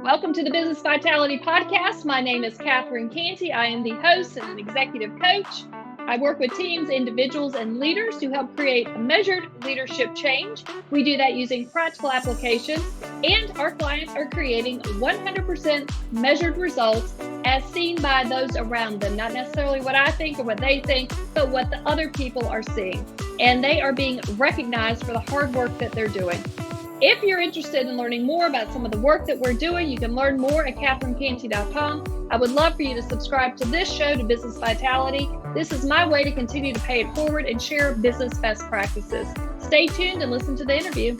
Welcome to the Business Vitality Podcast. My name is Cantey. I am the host and an executive coach. I work with teams, individuals, and leaders to help create a measured leadership change. We do that using practical applications, and our clients are creating 100% measured results as seen by those around them. Not necessarily what I think or what they think, but what the other people are seeing. And they are being recognized for the hard work that they're doing. If you're interested in learning more about some of the work that we're doing, you can learn more at catherinecantey.com. I would love for you to subscribe to this show, to Business Vitality. This is my way to continue to pay it forward and share business best practices. Stay tuned and listen to the interview.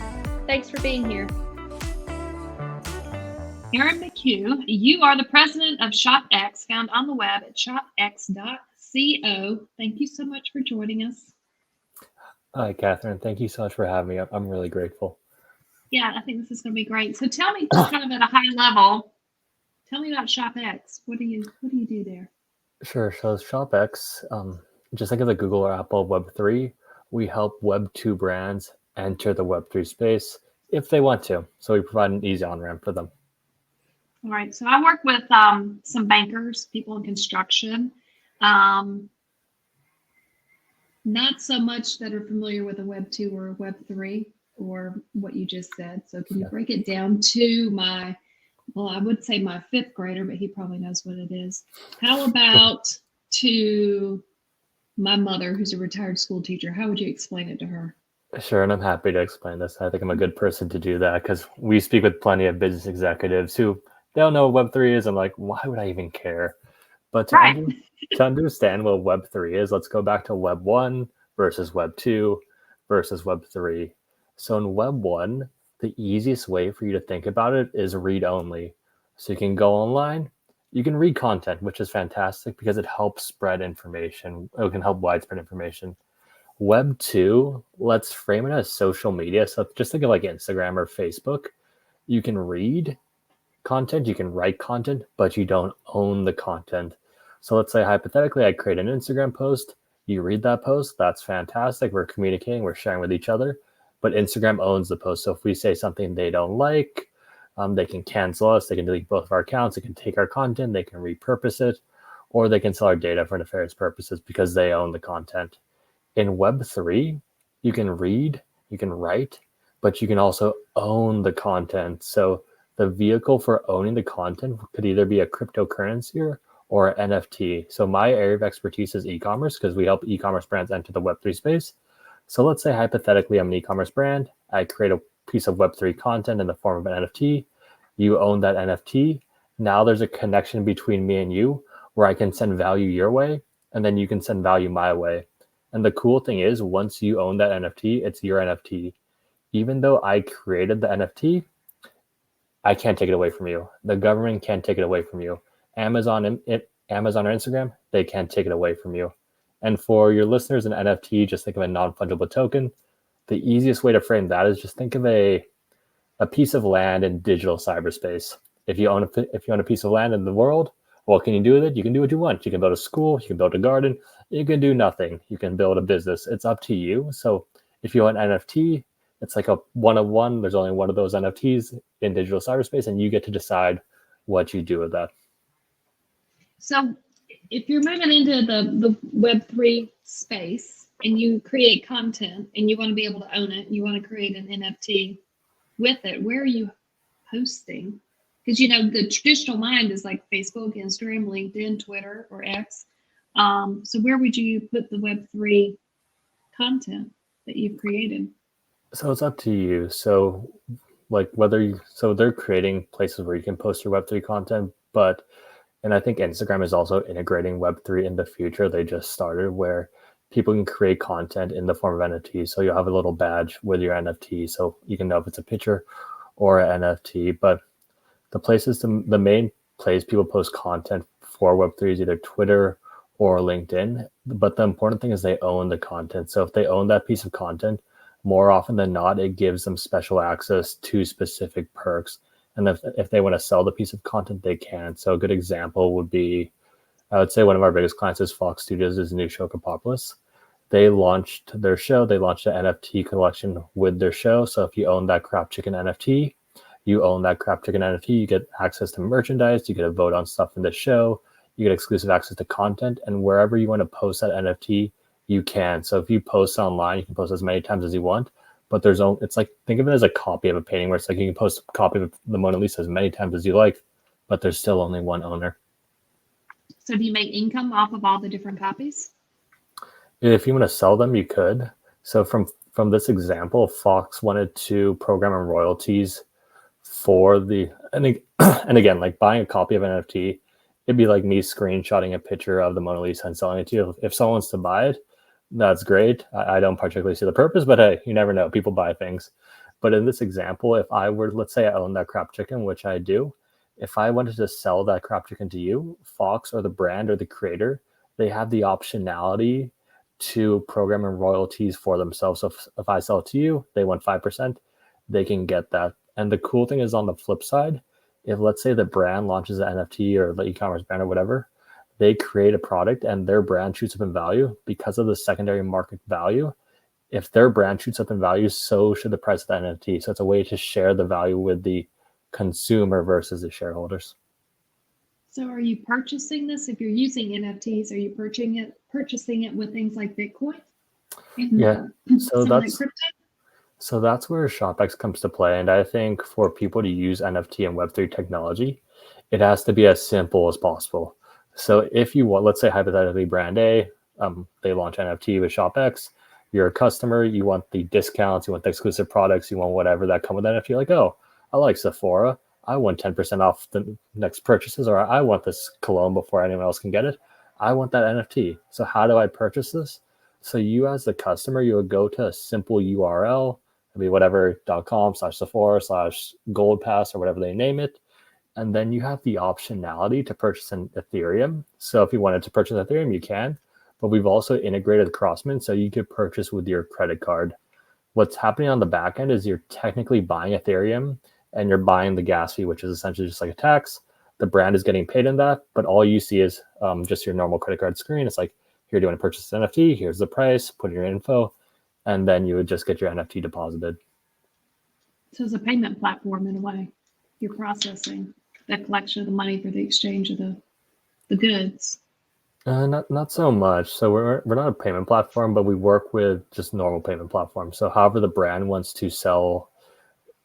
Thanks for being here. Aaron McHugh, you are the president of ShopX, found on the web at shopx.co. Thank you so much for joining us. Hi, Catherine. Thank you so much for having me. I'm really grateful. Yeah, I think this is going to be great. So tell me, just kind of at a high level, tell me about ShopX. What do you do there? Sure. So ShopX, just think of the Google or Apple Web3. We help Web2 brands enter the Web3 space if they want to. So we provide an easy on-ramp for them. All right. So I work with some bankers, people in construction, not so much that are familiar with a Web2 or a Web3. Or what you just said. So can you break it down to I would say my fifth grader, but he probably knows what it is. How about to my mother, who's a retired school teacher? How would you explain it to her? Sure, and I'm happy to explain this. I think I'm a good person to do that because we speak with plenty of business executives who they don't know what Web3 is. I'm like, why would I even care? But to understand what Web3 is, let's go back to Web 1 versus Web 2 versus Web 3. So in Web 1, the easiest way for you to think about it is read only. So you can go online, you can read content, which is fantastic because it helps spread information. It can help widespread information. Web 2, let's frame it as social media. So just think of like Instagram or Facebook. You can read content, you can write content, but you don't own the content. So let's say hypothetically, I create an Instagram post. You read that post, that's fantastic. We're communicating, we're sharing with each other. But Instagram owns the post. So if we say something they don't like, they can cancel us. They can delete both of our accounts. They can take our content. They can repurpose it, or they can sell our data for nefarious purposes because they own the content. In Web 3, you can read, you can write, but you can also own the content. So the vehicle for owning the content could either be a cryptocurrency or an NFT. So my area of expertise is e-commerce because we help e-commerce brands enter the Web3 space. So let's say hypothetically I'm an e-commerce brand. I create a piece of Web3 content in the form of an NFT. You own that NFT. Now there's a connection between me and you where I can send value your way and then you can send value my way. And the cool thing is once you own that NFT, it's your NFT. Even though I created the NFT, I can't take it away from you. The government can't take it away from you. Amazon or Instagram, they can't take it away from you. And for your listeners, an NFT, just think of a non-fungible token. The easiest way to frame that is just think of a piece of land in digital cyberspace. If you own a piece of land in the world, what can you do with it? You can do what you want. You can build a school, you can build a garden, you can do nothing. You can build a business. It's up to you. So if you want an NFT, it's like a one-of-one. There's only one of those NFTs in digital cyberspace, and you get to decide what you do with that. So if you're moving into the Web3 space and you create content and you want to be able to own it, and you want to create an NFT with it, where are you hosting? Because, the traditional mind is like Facebook, Instagram, LinkedIn, Twitter, or X. So where would you put the Web3 content that you've created? So it's up to you. So they're creating places where you can post your Web3 content, and I think Instagram is also integrating Web3 in the future. They just started where people can create content in the form of NFTs. So you'll have a little badge with your NFT. So you can know if it's a picture or an NFT. But the main place people post content for Web3 is either Twitter or LinkedIn. But the important thing is they own the content. So if they own that piece of content, more often than not, it gives them special access to specific perks. And if they want to sell the piece of content, they can. So a good example would be, I would say one of our biggest clients is Fox Studios' new show, Kapopolis. They launched their show. They launched an NFT collection with their show. So if you own that Crap Chicken NFT, you own that Crap Chicken NFT, you get access to merchandise, you get a vote on stuff in the show, you get exclusive access to content, and wherever you want to post that NFT, you can. So if you post online, you can post as many times as you want, but it's like, think of it as a copy of a painting where it's like you can post a copy of the Mona Lisa as many times as you like, but there's still only one owner. So do you make income off of all the different copies? If you want to sell them, you could. So from this example, Fox wanted to program in royalties for and again, like buying a copy of an NFT, it'd be like me screenshotting a picture of the Mona Lisa and selling it to you. If someone wants to buy it, that's great. I don't particularly see the purpose, but hey, you never know. People buy things. But in this example, if I were, let's say I own that Crap Chicken, which I do, if I wanted to sell that Crap Chicken to you, Fox or the brand or the creator, they have the optionality to program in royalties for themselves. So if I sell it to you, they want 5%, they can get that. And the cool thing is on the flip side, if let's say the brand launches an NFT or the e-commerce brand or whatever, they create a product and their brand shoots up in value because of the secondary market value. If their brand shoots up in value, so should the price of the NFT. So it's a way to share the value with the consumer versus the shareholders. So are you purchasing this? If you're using NFTs, are you purchasing it with things like Bitcoin? Yeah. So that's where ShopX comes to play. And I think for people to use NFT and Web3 technology, it has to be as simple as possible. So if you want, let's say hypothetically brand A, they launch NFT with ShopX, you're a customer, you want the discounts, you want the exclusive products, you want whatever that come with NFT. You're like, oh, I like Sephora, I want 10% off the next purchases, or I want this cologne before anyone else can get it. I want that NFT. So how do I purchase this? So you as the customer, you would go to a simple URL, it'd be whatever.com/Sephora/gold pass or whatever they name it. And then you have the optionality to purchase an Ethereum. So if you wanted to purchase Ethereum, you can, but we've also integrated Crossman so you could purchase with your credit card. What's happening on the back end is you're technically buying Ethereum and you're buying the gas fee, which is essentially just like a tax. The brand is getting paid in that, but all you see is just your normal credit card screen. It's like, here, do you want to purchase an NFT? Here's the price, put in your info, and then you would just get your NFT deposited. So it's a payment platform in a way. You're processing the collection of the money for the exchange of the goods. Not so much. So we're not a payment platform, but we work with just normal payment platforms. So however the brand wants to sell,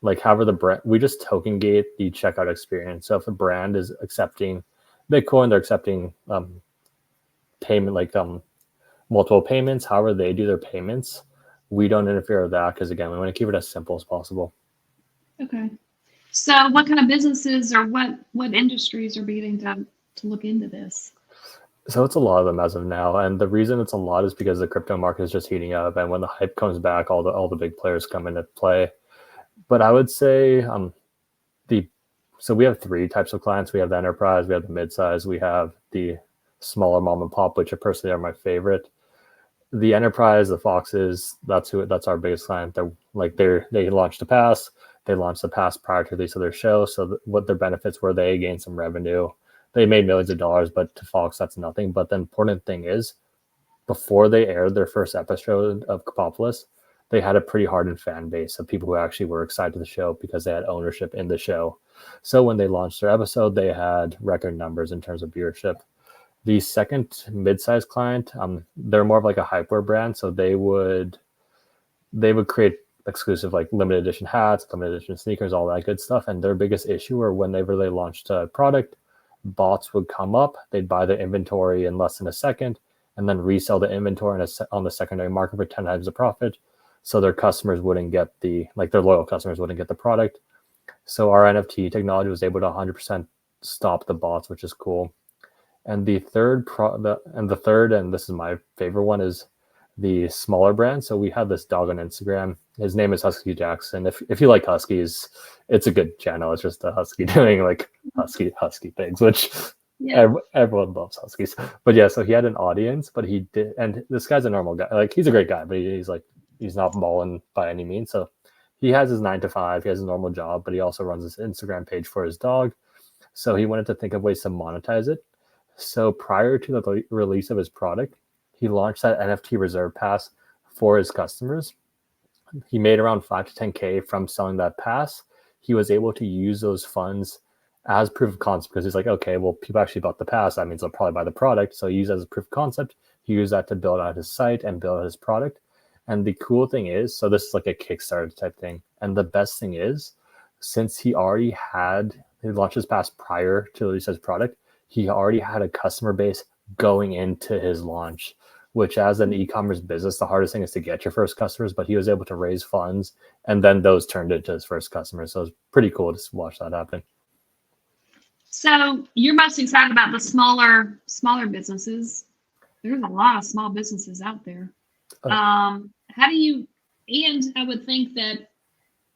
like however the brand, we just token gate the checkout experience. So if a brand is accepting Bitcoin, they're accepting payment, like multiple payments, however they do their payments, we don't interfere with that because again, we want to keep it as simple as possible. Okay. So what kind of businesses or what industries are beginning to look into this? So it's a lot of them as of now, and the reason it's a lot is because the crypto market is just heating up, and when the hype comes back, all the big players come into play. But I would say so we have three types of clients. We have the enterprise, we have the midsize, we have the smaller mom and pop, which are personally are my favorite. The enterprise, the Foxes, that's our biggest client. They launched the pass. They launched the pass prior to release of their show. So what their benefits were, they gained some revenue. They made millions of dollars, but to Fox, that's nothing. But the important thing is, before they aired their first episode of Kapopolis, they had a pretty hardened fan base of people who actually were excited to the show because they had ownership in the show. So when they launched their episode, they had record numbers in terms of viewership. The second mid-sized client, they're more of like a hypeware brand. So they would create exclusive like limited edition hats, limited edition sneakers, all that good stuff. And their biggest issue were whenever they launched a product, bots would come up, they'd buy the inventory in less than a second and then resell the inventory on the secondary market for 10 times the profit. So their customers wouldn't get their loyal customers wouldn't get the product. So our NFT technology was able to 100% stop the bots, which is cool. And the third, and this is my favorite one, is the smaller brand. So we have this dog on Instagram. His name is Husky Jackson. If you like huskies, it's a good channel. It's just a husky doing like husky things, which everyone loves huskies. But yeah, so he had an audience, but he did, and this guy's a normal guy. Like he's a great guy, but he's not balling by any means. So he has his 9 to 5. He has a normal job, but he also runs this Instagram page for his dog. So he wanted to think of ways to monetize it. So prior to the release of his product, he launched that NFT reserve pass for his customers. He made around 5 to 10K from selling that pass. He was able to use those funds as proof of concept because he's like, okay, well, people actually bought the pass. That means they'll probably buy the product. So he used it as a proof of concept. He used that to build out his site and build out his product. And the cool thing is, so this is like a Kickstarter type thing. And the best thing is, since he launched his pass prior to release his product, he already had a customer base going into his launch, which as an e-commerce business, the hardest thing is to get your first customers, but he was able to raise funds and then those turned into his first customers. So it's pretty cool to watch that happen. So you're most excited about the smaller businesses. There's a lot of small businesses out there. How do you, and I would think that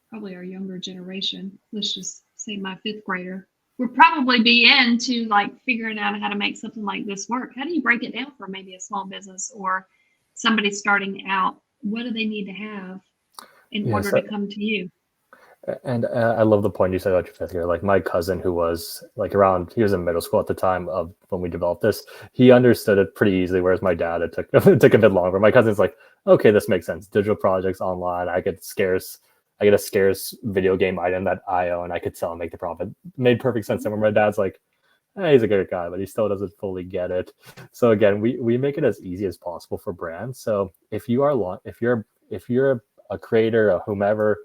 probably our younger generation, let's just say my 5th grader, would probably be into like figuring out how to make something like this work. How do you break it down for maybe a small business or somebody starting out? What do they need to have in order to come to you? And I love the point you said about your 5th grader. Like my cousin, who was like he was in middle school at the time of when we developed this, he understood it pretty easily. Whereas my dad, it took a bit longer. My cousin's like, okay, this makes sense. Digital projects online. I get a scarce video game item that I own. I could sell and make the profit. Made perfect sense. And when my dad's like, hey, he's a good guy, but he still doesn't fully get it. So again, we make it as easy as possible for brands. So if you're a creator, or whomever,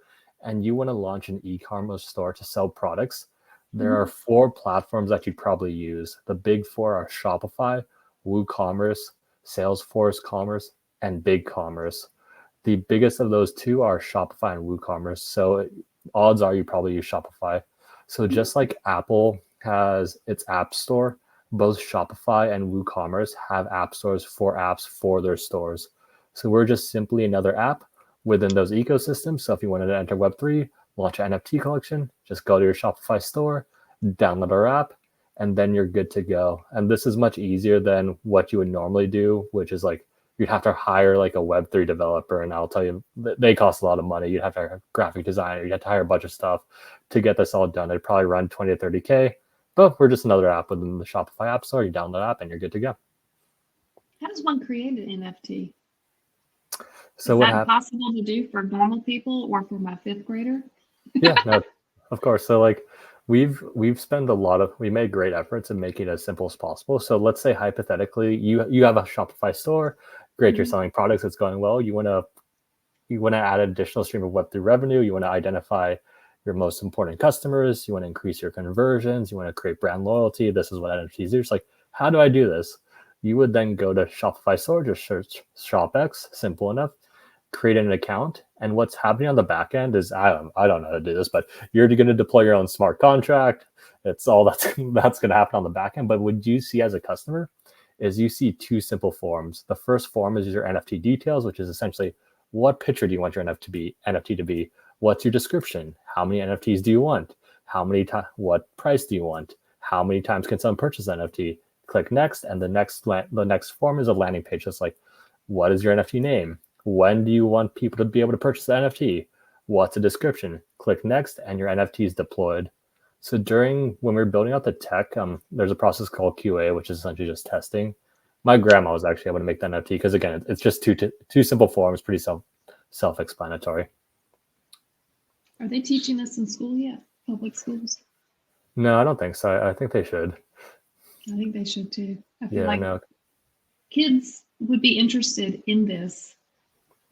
and you want to launch an e-commerce store to sell products, there are 4 platforms that you'd probably use. The big 4 are Shopify, WooCommerce, Salesforce Commerce, and BigCommerce. The biggest of those 2 are Shopify and WooCommerce. So odds are you probably use Shopify. So just like Apple has its app store, both Shopify and WooCommerce have app stores for apps for their stores. So we're just simply another app within those ecosystems. So if you wanted to enter Web3, launch an NFT collection, just go to your Shopify store, download our app, and then you're good to go. And this is much easier than what you would normally do, which is like you'd have to hire like a Web3 developer. And I'll tell you, they cost a lot of money. You'd have to hire a graphic designer. You'd have to hire a bunch of stuff to get this all done. It'd probably run 20 to 30K, but we're just another app within the Shopify app store. You download the app and you're good to go. How does one create an NFT? So is that possible to do for normal people or for my 5th grader? Yeah, no, of course. So like we've made great efforts in making it as simple as possible. So let's say hypothetically you have a Shopify store, great, you're selling products, it's going well. You want to add an additional stream of Web3 revenue. You want to identify your most important customers. You want to increase your conversions. You want to create brand loyalty. This is what NFTs do. It's like, how do I do this? You would then go to Shopify store, just search ShopX, simple enough, create an account. And what's happening on the back end is, I don't know how to do this, but you're going to deploy your own smart contract. It's all that's going to happen on the back end. But what you see as a customer is you see 2 simple forms. The first form is your NFT details, which is essentially what picture do you want your NFT to be? What's your description? How many NFTs do you want? What price do you want? How many times can someone purchase an NFT? Click next, and the next form is a landing page. Just like, what is your NFT name? When do you want people to be able to purchase the NFT? What's the description? Click next, and your NFT is deployed. So when we're building out the tech, there's a process called QA, which is essentially just testing. My grandma was actually able to make the NFT because, again, it's just two simple forms, pretty self-explanatory. Are they teaching this in school yet? Public schools? No, I don't think so. I think they should. I think they should too. I feel kids would be interested in this.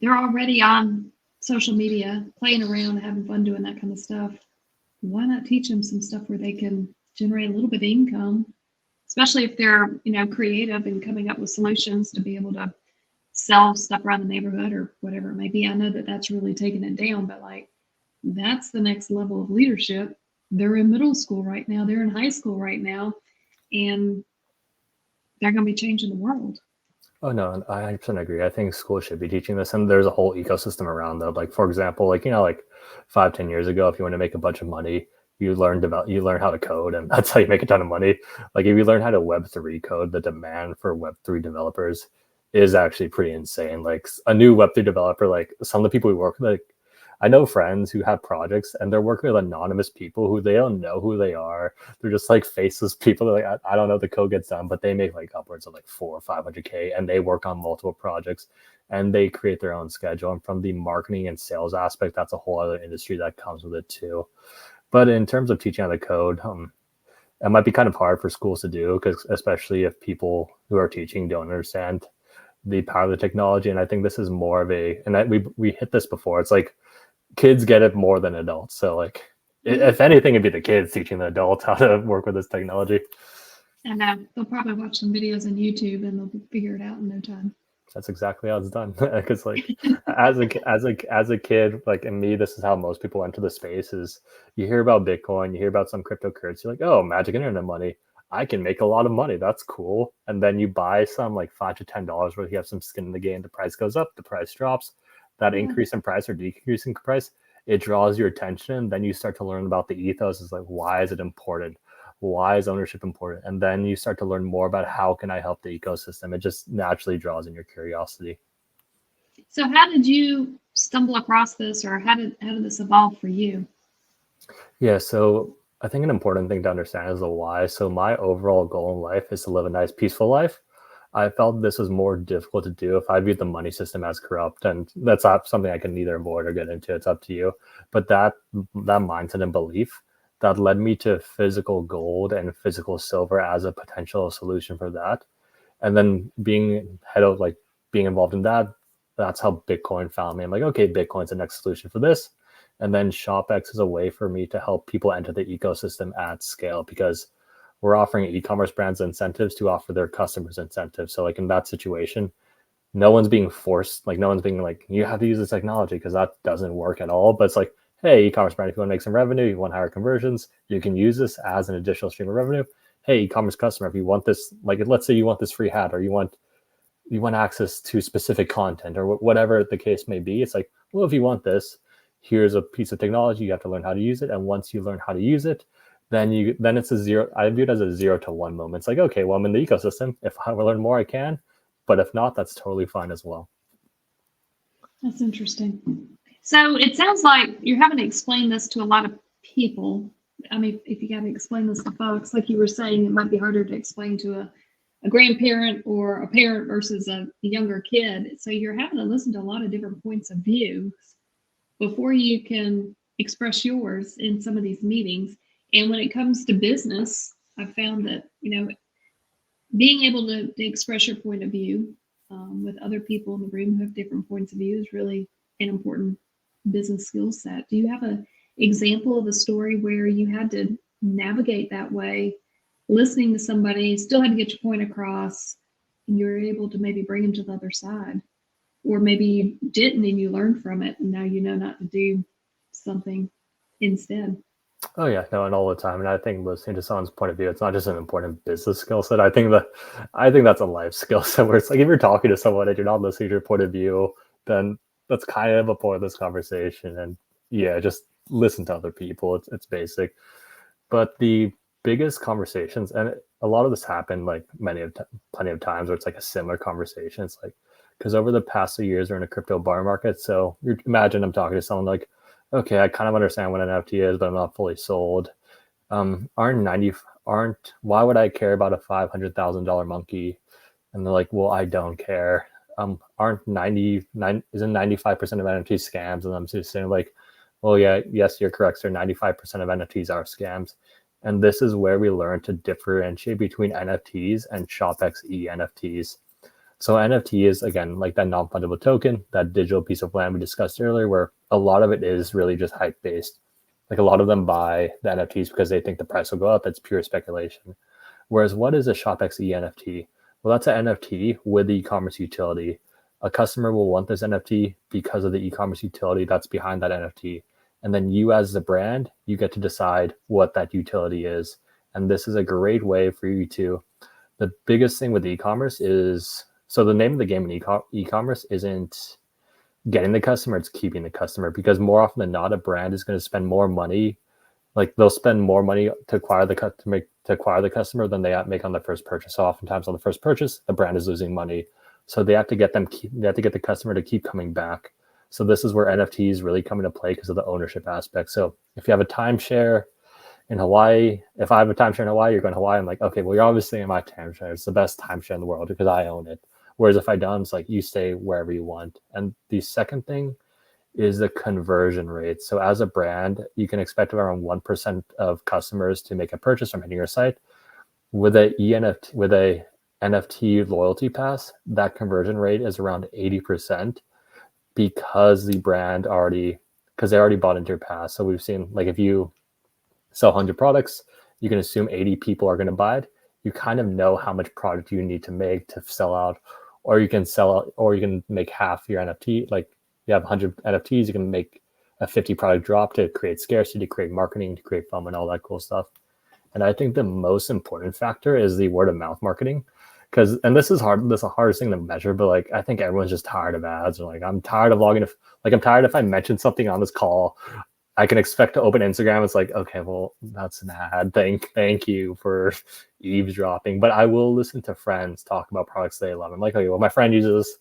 They're already on social media, playing around, having fun doing that kind of stuff. Why not teach them some stuff where they can generate a little bit of income, especially if they're, creative and coming up with solutions to be able to sell stuff around the neighborhood or whatever it may be. I know that that's really taking it down, but that's the next level of leadership. They're in middle school right now. They're in high school right now, and they're going to be changing the world. Oh, no, I 100% agree. I think school should be teaching this, and there's a whole ecosystem around that. Like, for example, 5-10 years ago, if you want to make a bunch of money, you learn how to code, and that's how you make a ton of money. Like, if you learn how to Web3 code, the demand for Web3 developers is actually pretty insane. Like, a new Web3 developer, like some of the people we work with, I know friends who have projects and they're working with anonymous people who they don't know who they are. They're just like faceless people. They're like, I don't know if the code gets done, but they make like upwards of like 400 or 500K, and they work on multiple projects and they create their own schedule. And from the marketing and sales aspect, that's a whole other industry that comes with it too. But in terms of teaching how to code, it might be kind of hard for schools to do, because especially if people who are teaching don't understand the power of the technology. And I think this is more of we hit this before. It's like kids get it more than adults. So like, if anything, it'd be the kids teaching the adults how to work with this technology. And they'll probably watch some videos on YouTube and they'll figure it out in no time. That's exactly how it's done. Because like as a kid, like in me, this is how most people enter the space. Is you hear about Bitcoin, you hear about some cryptocurrency, like, oh, magic internet money, I can make a lot of money, that's cool. And then you buy some like $5 to $10 where you have some skin in the game. The price goes up, the price drops. That increase in price or decrease in price, it draws your attention. And then you start to learn about the ethos. Is like, why is it important? Why is ownership important? And then you start to learn more about how can I help the ecosystem. It just naturally draws in your curiosity. So how did you stumble across this, or how did this evolve for you? Yeah, so I think an important thing to understand is the why. So my overall goal in life is to live a nice, peaceful life. I felt this was more difficult to do if I viewed the money system as corrupt, and that's not something I can neither avoid or get into. It's up to you. But that mindset and belief that led me to physical gold and physical silver as a potential solution for that. And then being involved in that, that's how Bitcoin found me. I'm like, okay, Bitcoin's the next solution for this. And then ShopX is a way for me to help people enter the ecosystem at scale, because we're offering e-commerce brands incentives to offer their customers incentives. So like in that situation, no one's being forced, like no one's being like, you have to use this technology, because that doesn't work at all. But it's like, hey, e-commerce brand, if you want to make some revenue, you want higher conversions, you can use this as an additional stream of revenue. Hey, e-commerce customer, if you want this, like let's say you want this free hat, or you want access to specific content, or whatever the case may be. It's like, well, if you want this, here's a piece of technology, you have to learn how to use it. And once you learn how to use it, then it's a zero. I view it as a 0 to 1 moment. It's like, okay, well, I'm in the ecosystem. If I learn more, I can. But if not, that's totally fine as well. That's interesting. So it sounds like you're having to explain this to a lot of people. I mean, if you got to explain this to folks, like you were saying, it might be harder to explain to a grandparent or a parent versus a younger kid. So you're having to listen to a lot of different points of view before you can express yours in some of these meetings. And when it comes to business, I've found that, being able to express your point of view with other people in the room who have different points of view is really an important business skill set. Do you have an example of a story where you had to navigate that way, listening to somebody, still had to get your point across, and you were able to maybe bring them to the other side? Or maybe you didn't and you learned from it, and now you know not to do something instead. Oh yeah, no, and all the time. And I think listening to someone's point of view, it's not just an important business skill set. I think that's a life skill set, where it's like, if you're talking to someone and you're not listening to your point of view, then that's kind of a point of this conversation. And yeah, just listen to other people. It's basic. But the biggest conversations, and a lot of this happened like plenty of times where it's like a similar conversation. It's like, because over the past 2 years we're in a crypto bar market. So imagine I'm talking to someone like, okay, I kind of understand what an NFT is, but I'm not fully sold. Why would I care about a $500,000 monkey? And they're like, well, I don't care. Isn't 95% of NFTs scams? And I'm just saying like, well, yeah, yes, you're correct, sir. 95% of NFTs are scams. And this is where we learn to differentiate between NFTs and ShopX NFTs. So NFT is, again, like that non-fungible token, that digital piece of land we discussed earlier, where a lot of it is really just hype-based. Like a lot of them buy the NFTs because they think the price will go up. It's pure speculation. Whereas what is a ShopX NFT? Well, that's an NFT with the e-commerce utility. A customer will want this NFT because of the e-commerce utility that's behind that NFT. And then you as the brand, you get to decide what that utility is. And this is a great way for you to, the biggest thing with e-commerce is, so the name of the game in e-commerce isn't getting the customer, it's keeping the customer. Because more often than not, a brand is going to spend more money. Like they'll spend more money to acquire the customer than they make on the first purchase. So oftentimes on the first purchase, the brand is losing money. So they have to get the customer to keep coming back. So this is where NFTs really come into play because of the ownership aspect. So if you have a timeshare in Hawaii, if I have a timeshare in Hawaii, you're going to Hawaii. I'm like, okay, well, you're obviously in my timeshare. It's the best timeshare in the world because I own it. Whereas if I don't, it's like you stay wherever you want. And the second thing is the conversion rate. So as a brand, you can expect around 1% of customers to make a purchase from hitting your site. With a NFT loyalty pass, that conversion rate is around 80% because they already bought into your pass. So we've seen, like, if you sell 100 products, you can assume 80 people are going to buy it. You kind of know how much product you need to make to sell out, or you can make half your NFT. Like, you have 100 NFTs, you can make a 50 product drop to create scarcity, to create marketing, to create FOMO and all that cool stuff. And I think the most important factor is the word of mouth marketing. And this is hard. This is the hardest thing to measure, but like, I think everyone's just tired of ads. Or like, I'm tired of logging. I'm tired if I mention something on this call, I can expect to open Instagram. It's like, okay, well, that's an ad. Thank you for eavesdropping. But I will listen to friends talk about products they love. I'm like, okay, well, my friend uses this,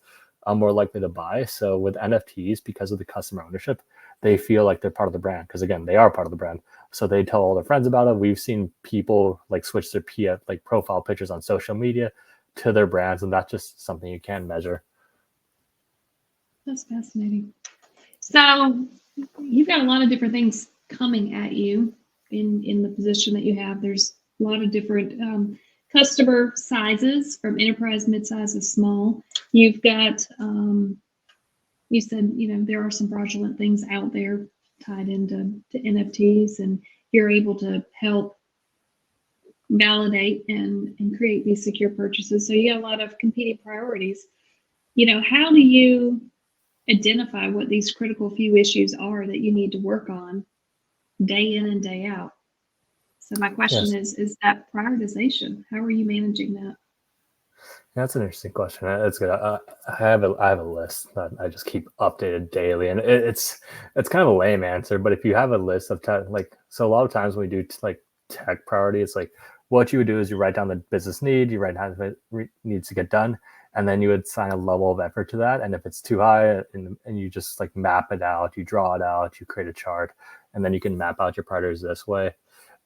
I'm more likely to buy. So with NFTs, because of the customer ownership, they feel like they're part of the brand. Because again, they are part of the brand. So they tell all their friends about it. We've seen people like switch their profile pictures on social media to their brands, and that's just something you can measure. That's fascinating. So you've got a lot of different things coming at you in the position that you have. There's a lot of different customer sizes, from enterprise, mid-size to small. You've got, you said, there are some fraudulent things out there tied into NFTs, and you're able to help validate and create these secure purchases. So you got a lot of competing priorities. How do you identify what these critical few issues are that you need to work on day in and day out? So my question is that prioritization, how are you managing that? That's an interesting question. That's good. I have a list that I just keep updated daily, and it's kind of a lame answer. But if you have a list of so a lot of times when we do tech priority, it's like what you would do is you write down the business need, you write down what needs to get done, and then you would assign a level of effort to that. And if it's too high, and you just map it out, you draw it out, you create a chart, and then you can map out your priorities this way.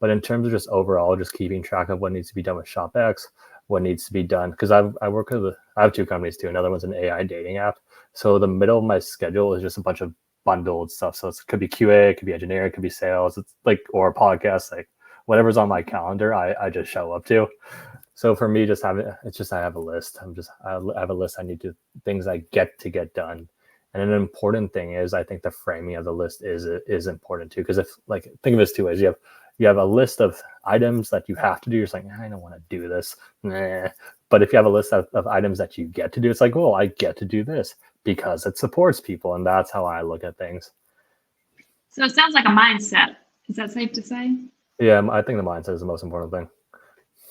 But in terms of just overall, just keeping track of what needs to be done with ShopX, what needs to be done, because I have two companies too. Another one's an AI dating app. So the middle of my schedule is just a bunch of bundled stuff. So it could be QA, it could be engineering, it could be sales, or a podcast, whatever's on my calendar, I just show up to. So for me, I have a list. I have a list. Things I get to get done. And an important thing is, I think the framing of the list is important too. Because think of it as two ways. You have a list of items that you have to do. You're just like, I don't want to do this. Nah. But if you have a list of items that you get to do, it's like, well, I get to do this because it supports people. And that's how I look at things. So it sounds like a mindset. Is that safe to say? Yeah, I think the mindset is the most important thing.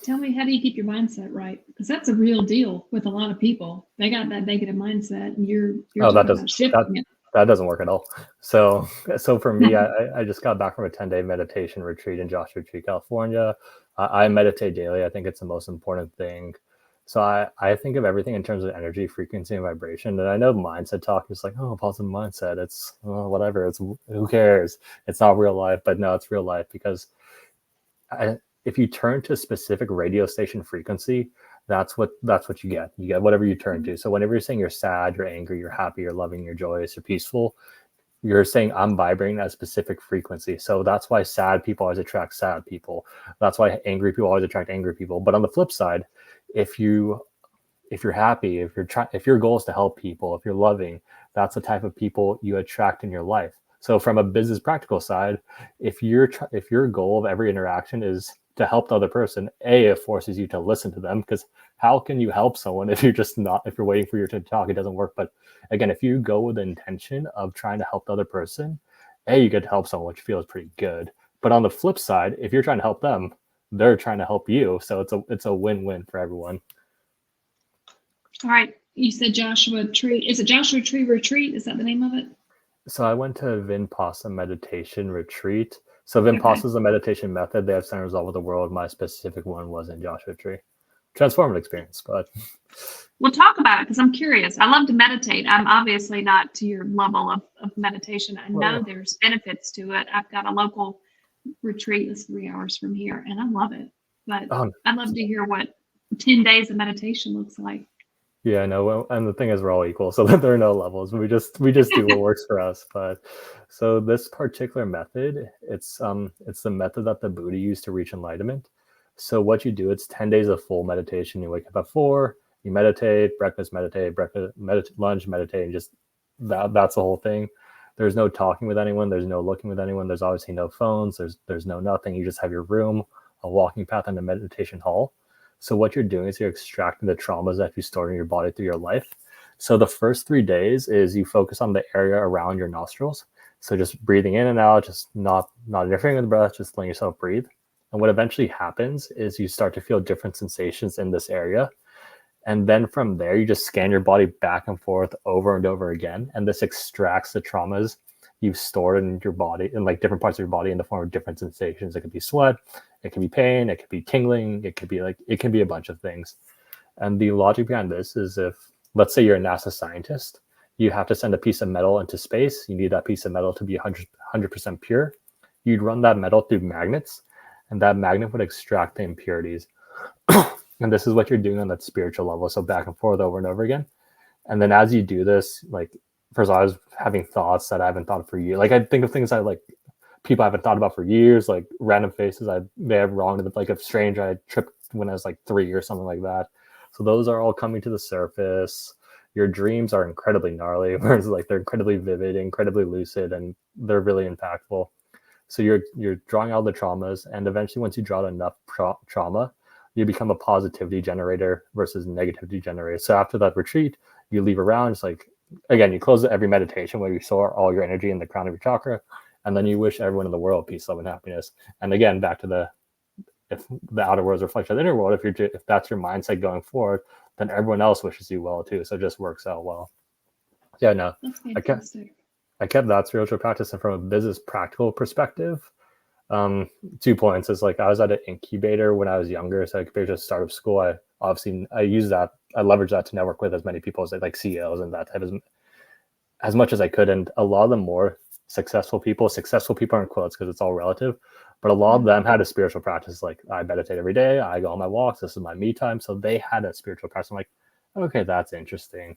Tell me, how do you keep your mindset right? Because that's a real deal with a lot of people. They got that negative mindset, and you're talking about shifting it. That doesn't work at all. So for me, I just got back from a 10-day meditation retreat in Joshua Tree, California. I meditate daily. I think it's the most important thing. So I think of everything in terms of energy, frequency, and vibration. And I know mindset talk is like, oh, positive mindset. It's whatever. It's who cares? It's not real life. But no, it's real life, because if you turn to a specific radio station frequency, that's what you get. You get whatever you turn to. So whenever you're saying you're sad, you're angry, you're happy, you're loving, you're joyous, you're peaceful, you're saying I'm vibrating at a specific frequency. So that's why sad people always attract sad people. That's why angry people always attract angry people. But on the flip side, if you're happy, if your goal is to help people, if you're loving, that's the type of people you attract in your life. So from a business practical side, if your goal of every interaction is to help the other person, it forces you to listen to them, because how can you help someone if you're waiting for your turn to talk? It doesn't work. But again, if you go with the intention of trying to help the other person, you get to help someone, which feels pretty good. But on the flip side, if you're trying to help them, they're trying to help you. So it's a win-win for everyone. All right. You said Joshua Tree. Is it Joshua Tree Retreat? Is that the name of it? So I went to Vipassana meditation retreat. So Vipassana is a meditation method. They have centers all over the world. My specific one was in Joshua Tree. transformative experience. But we'll talk about it because I'm curious. I love to meditate. I'm obviously not to your level of meditation. I know there's benefits to it. I've got a local retreat that's 3 hours from here, and I love it. But I'd love to hear what 10 days of meditation looks like. Yeah, no, and the thing is, we're all equal, so there are no levels. We just do what works for us. But so this particular method, it's the method that the Buddha used to reach enlightenment. So what you do, it's 10 days of full meditation. You wake up at 4, you meditate, breakfast, lunch, meditate, and just that's the whole thing. There's no talking with anyone. There's no looking with anyone. There's obviously no phones. There's no nothing. You just have your room, a walking path, and a meditation hall. So what you're doing is you're extracting the traumas that you stored in your body through your life. So the first 3 days is you focus on the area around your nostrils. So just breathing in and out, just not interfering with the breath, just letting yourself breathe. And what eventually happens is you start to feel different sensations in this area. And then from there, you just scan your body back and forth over and over again. And this extracts the traumas you've stored in your body, in like different parts of your body, in the form of different sensations. It could be sweat, it could be pain, it could be tingling, it can be a bunch of things. And the logic behind this is, if, let's say you're a NASA scientist, you have to send a piece of metal into space. You need that piece of metal to be 100% pure. You'd run that metal through magnets, and that magnet would extract the impurities. And this is what you're doing on that spiritual level. So back and forth over and over again. And then as you do this, like, first I was having thoughts that I haven't thought for years. Like, I think of things people I haven't thought about for years, like random faces I may have wronged, like a stranger I tripped when I was like 3 or something like that. So those are all coming to the surface. Your dreams are incredibly gnarly, whereas like they're incredibly vivid, incredibly lucid, and they're really impactful. So you're drawing out the traumas, and eventually once you draw out enough trauma, you become a positivity generator versus negativity generator. So after that retreat, you leave around, it's like, again, you close every meditation where you store all your energy in the crown of your chakra, and then you wish everyone in the world peace, love, and happiness. And again, back to if the outer world is a reflection of the inner world, if that's your mindset going forward, then everyone else wishes you well too. So it just works out well. Yeah, no, I kept that spiritual practice, and from a business practical perspective, 2 points is like, I was at an incubator when I was younger, so compared to the start of school, I leveraged that to network with as many people as like CEOs and that type of, as much as I could. And a lot of the more successful people are in quotes because it's all relative, but a lot of them had a spiritual practice. Like, I meditate every day, I go on my walks, this is my me time. So they had a spiritual practice. I'm like, okay, that's interesting.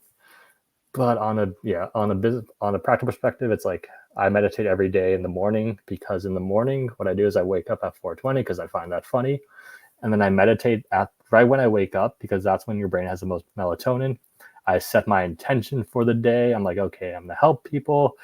But on a practical perspective, it's like, I meditate every day in the morning, because in the morning, what I do is I wake up at 4:20 because I find that funny. And then I meditate right when I wake up, because that's when your brain has the most melatonin. I set my intention for the day. I'm like, okay, I'm going to help people.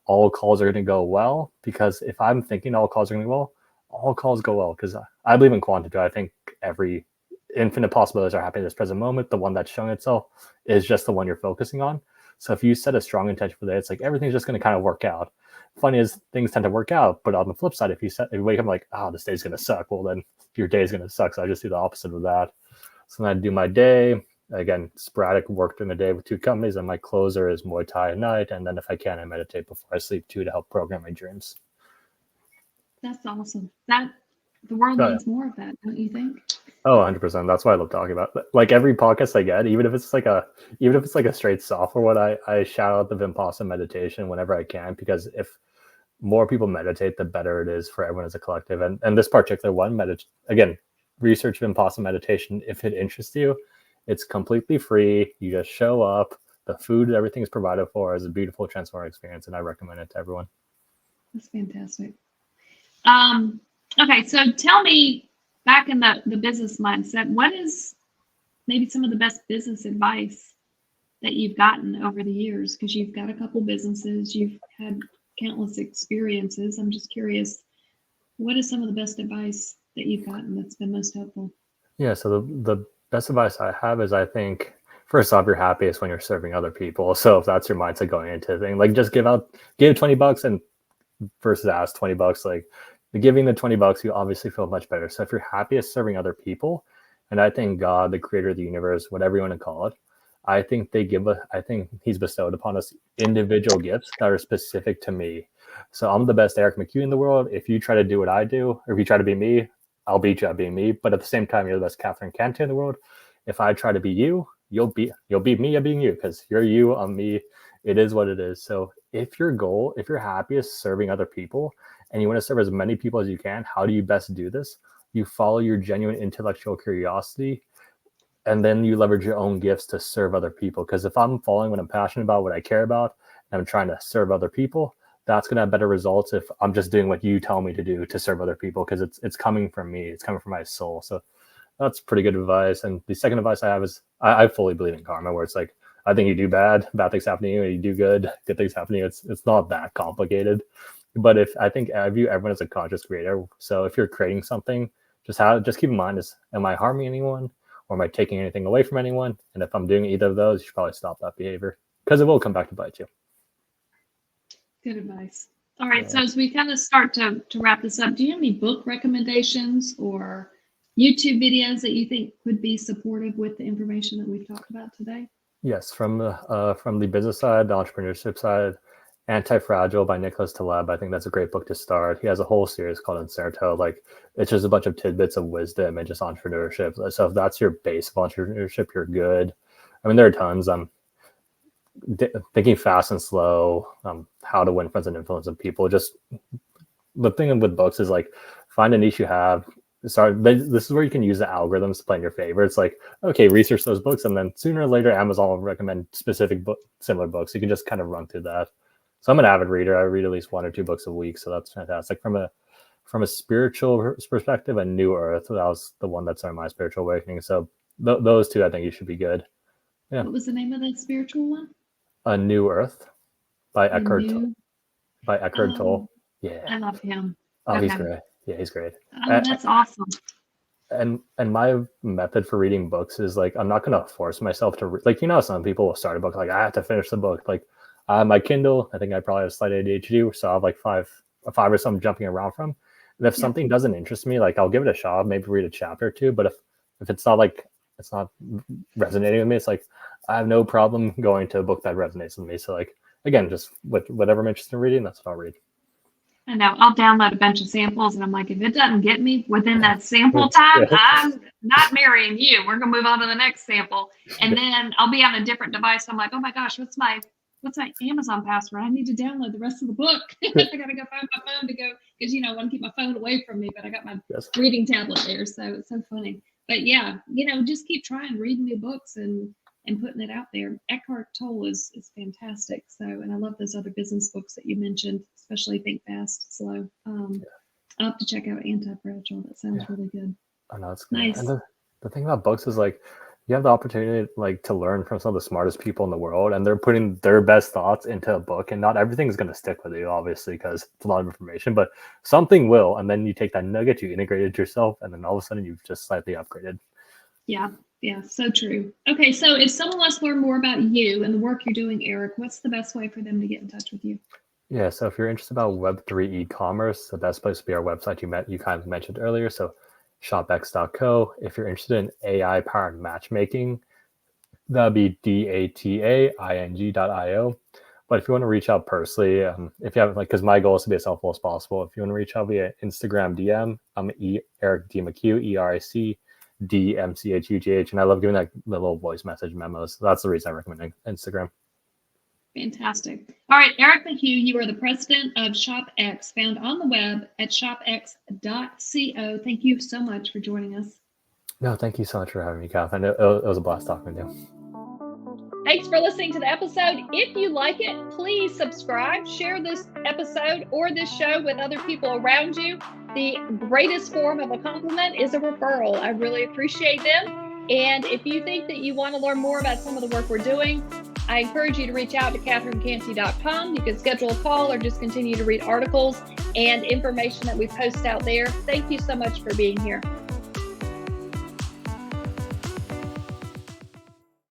All calls are going to go well, because if I'm thinking all calls are going to go well, all calls go well, because I believe in quantity. I think every infinite possibilities are happening in this present moment. The one that's showing itself is just the one you're focusing on. So if you set a strong intention for the day, it's like everything's just going to kind of work out. Funny is, things tend to work out, but on the flip side, if you wake up like, oh, this day's going to suck, well, then your day's going to suck. So I just do the opposite of that. So then I do my day. Again, sporadic work during the day with 2 companies, and my closer is Muay Thai at night. And then if I can, I meditate before I sleep too, to help program my dreams. That's awesome. The world needs more of that, don't you think? Oh, 100%. That's why I love talking about it. Like, every podcast I get, even if it's like a straight software one, I shout out the Vipassana meditation whenever I can, because if more people meditate, the better it is for everyone as a collective. And this particular one, again, research Vipassana meditation. If it interests you, it's completely free. You just show up. The food, everything is provided for. It's a beautiful, transformative experience, and I recommend it to everyone. That's fantastic. Okay, so tell me, back in the business mindset, what is maybe some of the best business advice that you've gotten over the years? Because you've got a couple businesses, you've had countless experiences. I'm just curious, what is some of the best advice that you've gotten that's been most helpful? Yeah, so the best advice I have is, I think, first off, you're happiest when you're serving other people. So if that's your mindset going into the thing, like, just give $20 and versus ask $20, like, giving the $20, you obviously feel much better. So if you're happiest serving other people, and I think God, the creator of the universe, whatever you want to call it, I think he's bestowed upon us individual gifts that are specific to me. So I'm the best Eric McHugh in the world. If you try to do what I do, or if you try to be me, I'll beat you at being me. But at the same time, you're the best Catherine Cantey in the world. If I try to be you, you'll beat me at being you, because you're you, I'm me. It is what it is. So if your happy is serving other people and you want to serve as many people as you can, how do you best do this? You follow your genuine intellectual curiosity, and then you leverage your own gifts to serve other people. Because if I'm following what I'm passionate about, what I care about, and I'm trying to serve other people, that's going to have better results if I'm just doing what you tell me to do to serve other people, because it's coming from me. It's coming from my soul. So that's pretty good advice. And the second advice I have is I fully believe in karma, where it's like, I think you do bad things happen to you, and you do good things happen to you. It's not that complicated. But I view everyone as a conscious creator. So if you're creating something, just keep in mind, am I harming anyone, or am I taking anything away from anyone? And if I'm doing either of those, you should probably stop that behavior, because it will come back to bite you. Good advice. All right. Yeah. So as we kind of start to wrap this up, do you have any book recommendations or YouTube videos that you think would be supportive with the information that we've talked about today? Yes, from the business side, the entrepreneurship side, Anti-Fragile by Nicholas Taleb. I think that's a great book to start. He has a whole series called Inserto. Like, it's just a bunch of tidbits of wisdom and just entrepreneurship. So if that's your base of entrepreneurship, you're good. I mean, there are tons. Thinking Fast and Slow, How to Win Friends and Influence People. Just the thing with books is, like, find a niche you have. This is where you can use the algorithms to play in your favor. It's like, okay, research those books, and then sooner or later Amazon will recommend similar books. You can just kind of run through that. So I'm an avid reader. I read at least 1 or 2 books a week, so that's fantastic. From a spiritual perspective, A New Earth, that was the one that started my spiritual awakening. So those 2, I think you should be good. Yeah. What was the name of that spiritual one? A New Earth by Eckhart Tolle. Yeah, I love him. Oh, okay. He's great. Yeah, he's great. Oh, that's awesome. And my method for reading books is, like, I'm not going to force myself to like, some people will start a book like, I have to finish the book. Like, my Kindle, I think I probably have slight ADHD, so I have like five or something jumping around from. And if something doesn't interest me, like, I'll give it a shot, maybe read a chapter or 2. But if it's not resonating with me, it's like, I have no problem going to a book that resonates with me. So, like, again, just whatever I'm interested in reading, that's what I'll read. I know. I'll download a bunch of samples, and I'm like, if it doesn't get me within that sample time, I'm not marrying you. We're gonna move on to the next sample, and then I'll be on a different device. I'm like, oh my gosh, what's my Amazon password? I need to download the rest of the book. I gotta go find my phone to go, because I want to keep my phone away from me, but I got my reading tablet there, so it's so funny. But yeah, just keep trying reading new books and putting it out there. Eckhart Tolle is fantastic. So, and I love those other business books that you mentioned, especially Think Fast, Slow. I'll have to check out Anti-Fragile. That sounds really good. I know, it's good. Nice. And the thing about books is, like, you have the opportunity, like, to learn from some of the smartest people in the world, and they're putting their best thoughts into a book, and not everything is going to stick with you, obviously, because it's a lot of information, but something will. And then you take that nugget, you integrate it yourself, and then all of a sudden you've just slightly upgraded. Yeah, so true. Okay, so if someone wants to learn more about you and the work you're doing, Eric, what's the best way for them to get in touch with you? Yeah, so if you're interested about Web3 e-commerce, the best place to be our website you kind of mentioned earlier, so shopx.co. If you're interested in AI-powered matchmaking, that'd be DATAING.io. But if you want to reach out personally, if you have, like, because my goal is to be as helpful as possible, if you want to reach out via Instagram DM, I'm Eric D. McHugh, ERICDMCHUGH, and I love giving that little voice message memos. So that's the reason I recommend Instagram. Fantastic. All right, Eric McHugh, you are the president of ShopX, found on the web at shopx.co. Thank you so much for joining us. No, thank you so much for having me, Kath. I know it was a blast talking to you. Thanks for listening to the episode. If you like it, please subscribe, share this episode or this show with other people around you. The greatest form of a compliment is a referral. I really appreciate them. And if you think that you want to learn more about some of the work we're doing, I encourage you to reach out to CatherineCantey.com. You can schedule a call or just continue to read articles and information that we post out there. Thank you so much for being here.